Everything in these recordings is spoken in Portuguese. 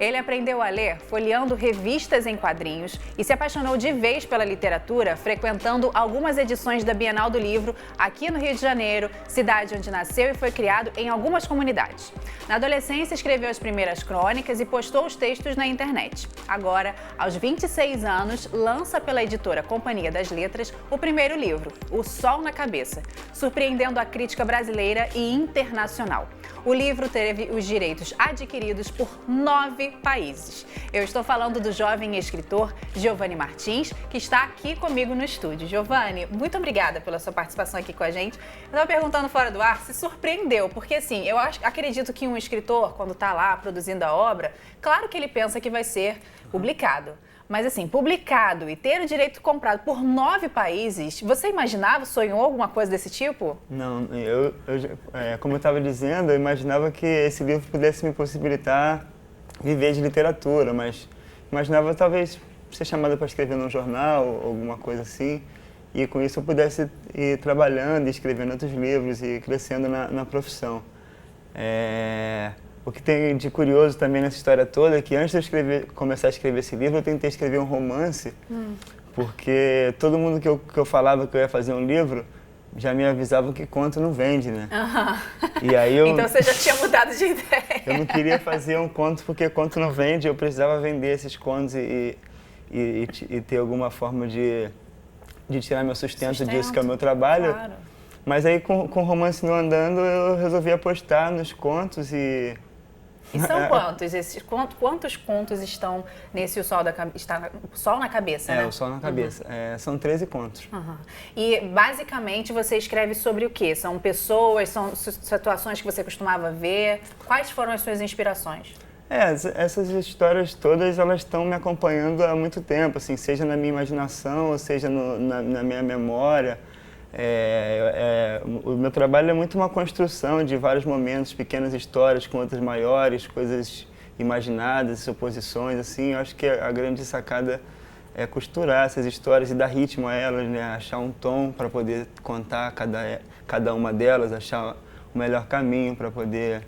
Ele aprendeu a ler folheando revistas em quadrinhos e se apaixonou de vez pela literatura, frequentando algumas edições da Bienal do Livro aqui no Rio de Janeiro, cidade onde nasceu e foi criado em algumas comunidades. Na adolescência, escreveu as primeiras crônicas e postou os textos na internet. Agora, aos 26 anos, lança pela editora Companhia das Letras o primeiro livro, O Sol na Cabeça, surpreendendo a crítica brasileira e internacional. O livro teve os direitos adquiridos por 9 países. Eu estou falando do jovem escritor Giovanni Martins, que está aqui comigo no estúdio. Giovanni, muito obrigada pela sua participação aqui com a gente. Eu estava perguntando fora do ar, se surpreendeu, porque assim, acredito que um escritor, quando está lá produzindo a obra, claro que ele pensa que vai ser publicado. Mas assim, publicado e ter o direito comprado por 9 países, você imaginava, sonhou alguma coisa desse tipo? Não, como eu estava dizendo, eu imaginava que esse livro pudesse me possibilitar viver de literatura, mas imaginava talvez ser chamado para escrever num jornal, alguma coisa assim, e com isso eu pudesse ir trabalhando, escrevendo outros livros e crescendo na profissão. O que tem de curioso também nessa história toda é que antes de eu começar a escrever esse livro, eu tentei escrever um romance, porque todo mundo que eu falava que eu ia fazer um livro já me avisava que conto não vende, né? E aí então você já tinha mudado de ideia. Eu não queria fazer um conto porque conto não vende, eu precisava vender esses contos e ter alguma forma de tirar meu sustento disso, que é o meu trabalho. Claro. Mas aí com o romance não andando, eu resolvi apostar nos contos E são quantos? Quantos contos estão nesse O Sol na Cabeça, né? O Sol na Cabeça. São 13 contos. E, basicamente, você escreve sobre o quê? São pessoas, são situações que você costumava ver? Quais foram as suas inspirações? Essas histórias todas, elas estão me acompanhando há muito tempo, assim, seja na minha imaginação, ou seja na minha memória. O meu trabalho é muito uma construção de vários momentos, pequenas histórias com outras maiores, coisas imaginadas, suposições, assim. Eu acho que a grande sacada é costurar essas histórias e dar ritmo a elas, né? Achar um tom para poder contar cada uma delas, achar o melhor caminho para poder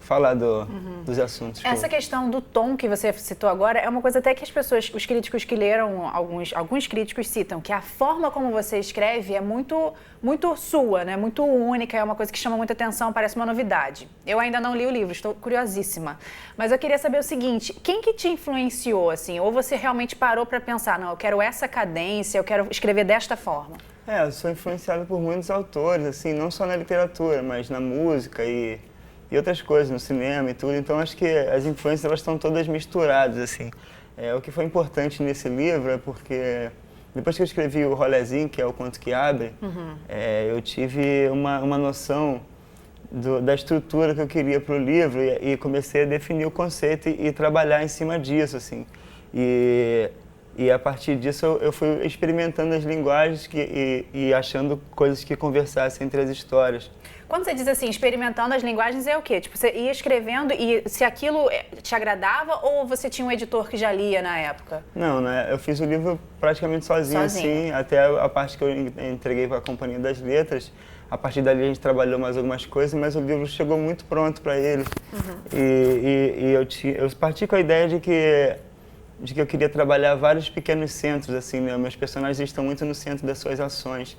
falar dos assuntos. Essa questão do tom que você citou agora é uma coisa até que os críticos que leram, alguns críticos citam, que a forma como você escreve é muito, muito sua, né? Muito única, é uma coisa que chama muita atenção, parece uma novidade. Eu ainda não li o livro, estou curiosíssima. Mas eu queria saber o seguinte, quem que te influenciou, assim? Ou você realmente parou para pensar, não, eu quero essa cadência, eu quero escrever desta forma? Eu sou influenciado por muitos autores, assim, não só na literatura, mas na música e outras coisas, no cinema e tudo. Então, acho que as influências, elas estão todas misturadas, assim. O que foi importante nesse livro é porque, depois que eu escrevi o Rolezinho, que é o conto que abre, eu tive uma noção da estrutura que eu queria para o livro e comecei a definir o conceito e trabalhar em cima disso, assim. E a partir disso, eu fui experimentando as linguagens e achando coisas que conversassem entre as histórias. Quando você diz assim, experimentando as linguagens, é o quê? Tipo, você ia escrevendo e se aquilo te agradava ou você tinha um editor que já lia na época? Não, né? Eu fiz o livro praticamente sozinho, assim, até a parte que eu entreguei para a Companhia das Letras. A partir dali a gente trabalhou mais algumas coisas, mas o livro chegou muito pronto para eles. Eu parti com a ideia de que eu queria trabalhar vários pequenos centros, assim, né? Meus personagens estão muito no centro das suas ações.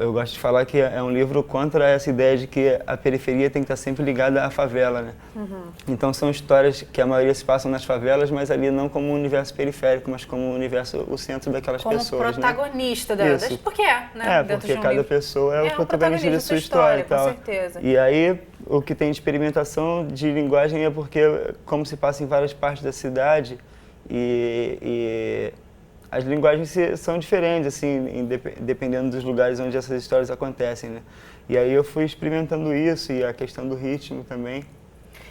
Eu gosto de falar que é um livro contra essa ideia de que a periferia tem que estar sempre ligada à favela, né? Então são histórias que a maioria se passam nas favelas, mas ali não como um universo periférico, mas como um universo, o centro daquelas pessoas, como protagonista, né? Porque né? Porque cada pessoa é o protagonista de sua história e tal. Com certeza. E aí, o que tem de experimentação de linguagem é porque, como se passa em várias partes da cidade, e as linguagens são diferentes, assim, dependendo dos lugares onde essas histórias acontecem, né? E aí eu fui experimentando isso e a questão do ritmo também.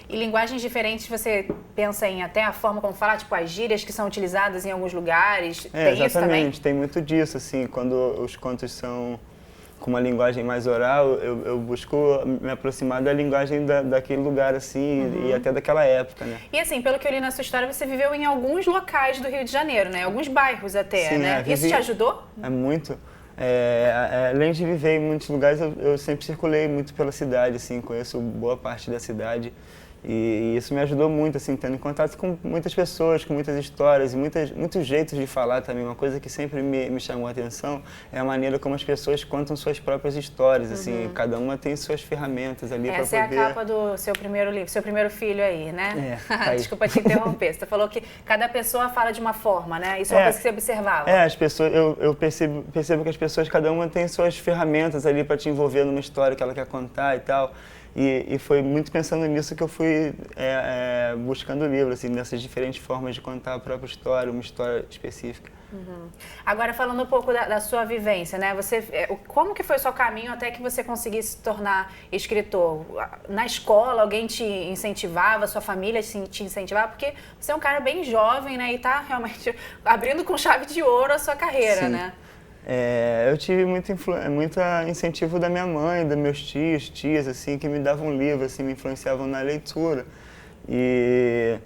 E linguagens diferentes, você pensa em até a forma como falar, tipo as gírias que são utilizadas em alguns lugares, tem isso também? Exatamente, tem muito disso, assim, quando os contos são com uma linguagem mais oral, eu busco me aproximar da linguagem daquele lugar, assim, e até daquela época, né? E assim, pelo que eu li na sua história, você viveu em alguns locais do Rio de Janeiro, né? Alguns bairros até, Sim, né? Isso te ajudou? É muito. Além de viver em muitos lugares, eu sempre circulei muito pela cidade, assim, conheço boa parte da cidade. E isso me ajudou muito, assim, tendo contato com muitas pessoas, com muitas histórias e muitos jeitos de falar também. Uma coisa que sempre me chamou a atenção é a maneira como as pessoas contam suas próprias histórias, assim, cada uma tem suas ferramentas ali para poder... Essa é a capa do seu primeiro livro, seu primeiro filho aí, né? Desculpa te interromper, você falou que cada pessoa fala de uma forma, né? Isso é uma coisa que você observava. As pessoas, eu percebo que as pessoas, cada uma tem suas ferramentas ali para te envolver numa história que ela quer contar e tal. E foi muito pensando nisso que eu fui buscando o livro, assim, nessas diferentes formas de contar a própria história, uma história específica. Agora, falando um pouco da sua vivência, né? Como que foi o seu caminho até que você conseguisse se tornar escritor? Na escola, alguém te incentivava, sua família te incentivava? Porque você é um cara bem jovem, né? E está realmente abrindo com chave de ouro a sua carreira, Sim. né? Eu tive muito incentivo da minha mãe, dos meus tias, assim, que me davam livro, assim, me influenciavam na leitura. E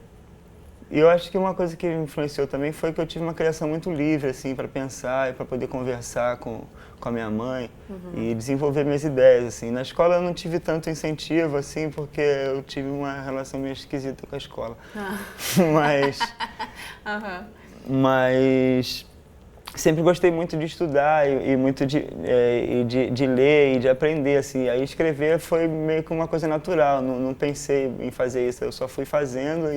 eu acho que uma coisa que me influenciou também foi que eu tive uma criação muito livre, assim, para pensar e para poder conversar com a minha mãe e desenvolver minhas ideias, assim. Na escola eu não tive tanto incentivo, assim, porque eu tive uma relação meio esquisita com a escola. Mas sempre gostei muito de estudar e muito de ler e de aprender, assim. Aí escrever foi meio que uma coisa natural, não pensei em fazer isso, eu só fui fazendo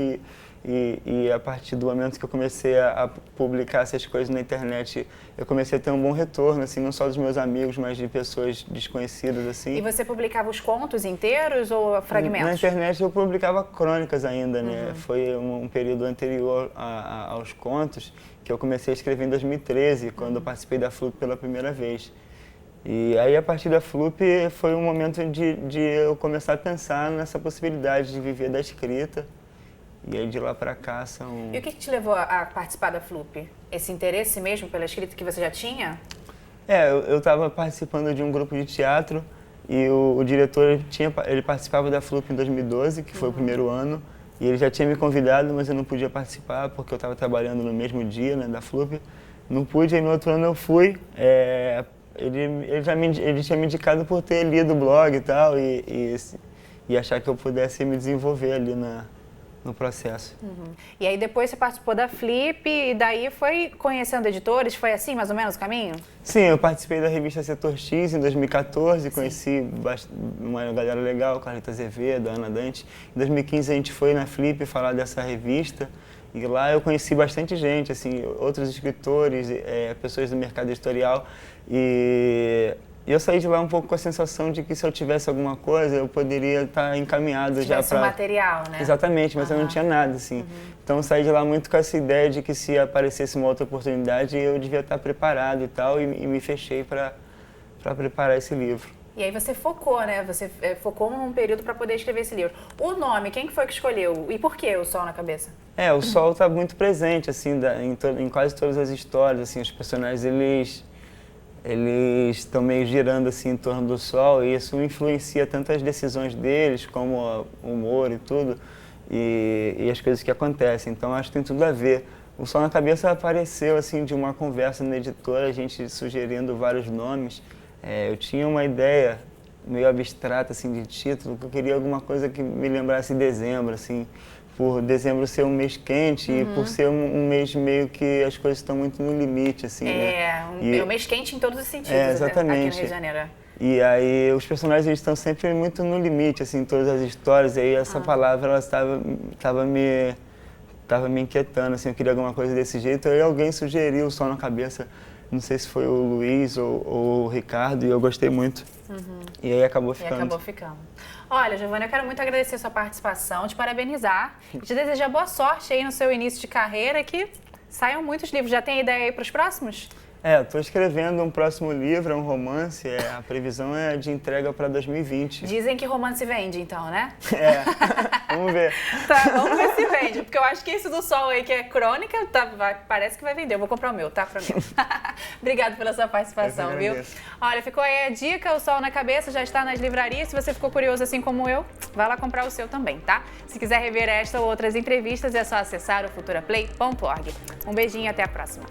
e a partir do momento que eu comecei a publicar essas coisas na internet, eu comecei a ter um bom retorno, assim, não só dos meus amigos, mas de pessoas desconhecidas, assim. E você publicava os contos inteiros ou fragmentos? Na internet eu publicava crônicas ainda, né? Foi um período anterior aos contos, que eu comecei a escrever em 2013, quando eu participei da FLUP pela primeira vez. E aí, a partir da FLUP, foi um momento de eu começar a pensar nessa possibilidade de viver da escrita. E aí, de lá pra cá, são... E o que te levou a participar da FLUP? Esse interesse mesmo pela escrita que você já tinha? Eu estava participando de um grupo de teatro e o diretor, ele participava da FLUP em 2012, que foi o primeiro ano. E ele já tinha me convidado, mas eu não podia participar porque eu estava trabalhando no mesmo dia, né, da FLUP. Não pude, aí no outro ano eu fui. Ele tinha me indicado por ter lido o blog e tal e achar que eu pudesse me desenvolver ali no processo. E aí depois você participou da Flip e daí foi conhecendo editores, foi assim mais ou menos o caminho? Sim, eu participei da revista Setor X em 2014, conheci uma galera legal, Carlita Azevedo, Ana Dante. Em 2015 a gente foi na Flip falar dessa revista e lá eu conheci bastante gente, assim, outros escritores, pessoas do mercado editorial e eu saí de lá um pouco com a sensação de que se eu tivesse alguma coisa, eu poderia estar encaminhado já para... material, né? Exatamente, mas eu não tinha nada, assim. Então eu saí de lá muito com essa ideia de que se aparecesse uma outra oportunidade, eu devia estar preparado e tal, e me fechei para preparar esse livro. E aí você focou, né? Você focou num período para poder escrever esse livro. O nome, quem que foi que escolheu? E por que O Sol na Cabeça? O sol está muito presente, assim, em quase todas as histórias, assim, os personagens, eles estão meio girando assim em torno do sol e isso influencia tanto as decisões deles, como o humor e tudo, e as coisas que acontecem. Então acho que tem tudo a ver. O Sol na Cabeça apareceu assim de uma conversa na editora, a gente sugerindo vários nomes. Eu tinha uma ideia meio abstrata assim de título, que eu queria alguma coisa que me lembrasse dezembro, assim, por dezembro ser um mês quente e por ser um mês meio que as coisas estão muito no limite, assim, né? Um mês quente em todos os sentidos, exatamente. aqui no Rio de Janeiro. E aí os personagens eles estão sempre muito no limite, assim, em todas as histórias, e aí essa palavra ela estava me inquietando, assim, eu queria alguma coisa desse jeito, aí alguém sugeriu O Sol na Cabeça, não sei se foi o Luiz ou o Ricardo, e eu gostei muito. E aí acabou ficando. Olha, Giovanna, eu quero muito agradecer a sua participação, te parabenizar e te desejar boa sorte aí no seu início de carreira, que saiam muitos livros. Já tem ideia aí para os próximos? Estou escrevendo um próximo livro, é um romance, a previsão é de entrega para 2020. Dizem que romance vende, então, né? Vamos ver. Tá, vamos ver se vende, porque eu acho que esse do Sol aí, que é crônica, parece que vai vender. Eu vou comprar o meu, tá? Pra mim. Obrigada pela sua participação, viu? Olha, ficou aí a dica, O Sol na Cabeça, já está nas livrarias. Se você ficou curioso assim como eu, vai lá comprar o seu também, tá? Se quiser rever esta ou outras entrevistas, é só acessar o futuraplay.org. Um beijinho e até a próxima.